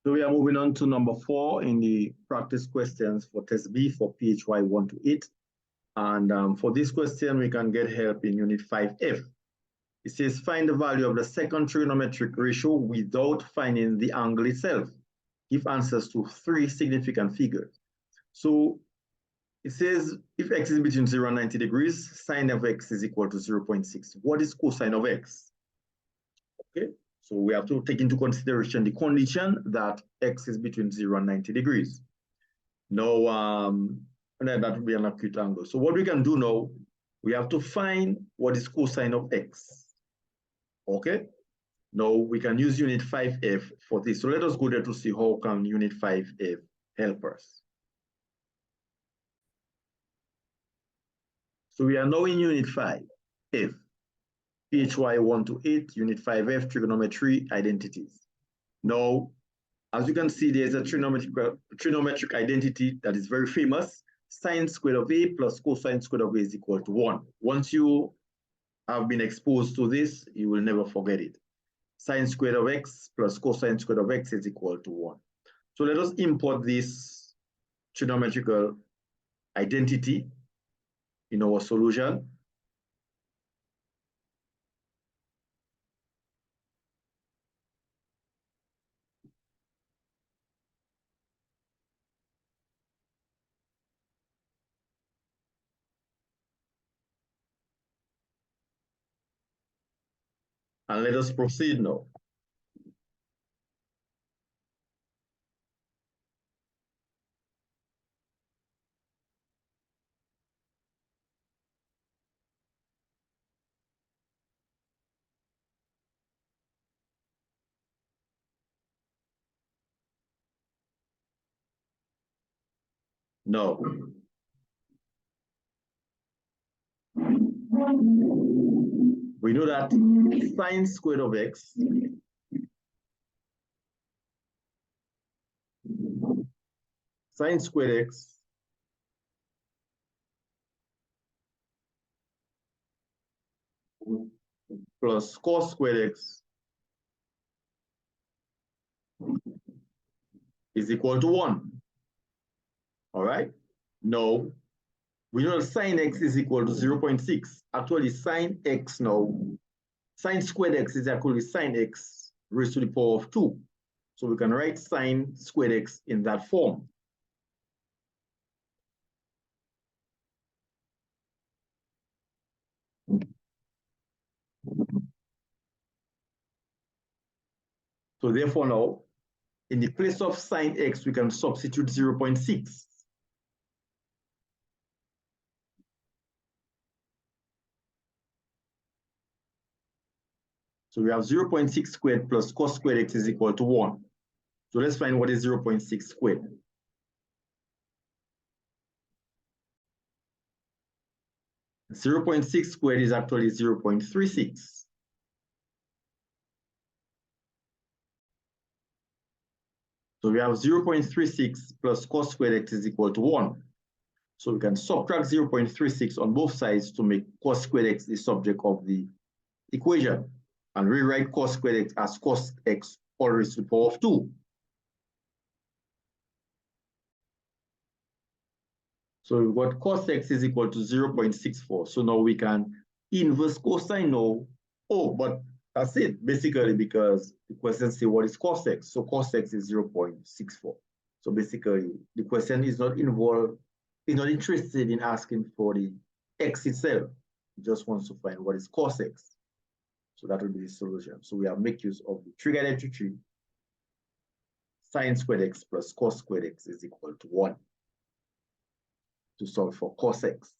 So we are moving on to number 4 in the practice questions for TestB for PHY128. And for this question, we can get help in Unit 5F. It says, find the value of the second trigonometric ratio without finding the angle itself. Give answers to 3 significant figures. So it says, if x is between 0 and 90 degrees, sine of x is equal to 0.6. What is cosine of x? Okay, so we have to take into consideration the condition that x is between 0 and 90 degrees. Now, that would be an acute angle. So what we can do now, we have to find what is cosine of x. Okay, now we can use Unit 5F for this. So let us go there to see how can Unit 5F help us. So we are now in Unit 5F, PHY128, Unit 5F, trigonometry identities. Now, as you can see, there's a trigonometric identity that is very famous. Sine squared of a plus cosine squared of a is equal to 1. Once you have been exposed to this, you will never forget it. Sine squared of x plus cosine squared of x is equal to 1. So let us import this trigonometrical identity in our solution. And let us proceed now. Now, we know that sine squared of x sine squared x plus cos squared x is equal to 1. All right. Now, we know that sine x is equal to 0.6. Actually, sine x now, sine squared x is actually sine x raised to the power of 2. So we can write sine squared x in that form. So therefore now, in the place of sine x, we can substitute 0.6. So we have 0.6 squared plus cos squared x is equal to 1. So let's find what is 0.6 squared. Zero 0.6 squared is actually 0.36. So we have 0.36 plus cos squared x is equal to 1. So we can subtract 0.36 on both sides to make cos squared x the subject of the equation, and rewrite cos squared x as cos x all raised to the power of 2. So we've got cos x is equal to 0.64. So now we can inverse cosine now. Oh, but that's it, basically, because the question says what is cos x? So cos x is 0.64. So basically, the question is not involved, is not interested in asking for the x itself. It just wants to find what is cos x. So that will be the solution. So we have make use of the trig identity. Sine squared x plus cos squared x is equal to 1 to solve for cos x.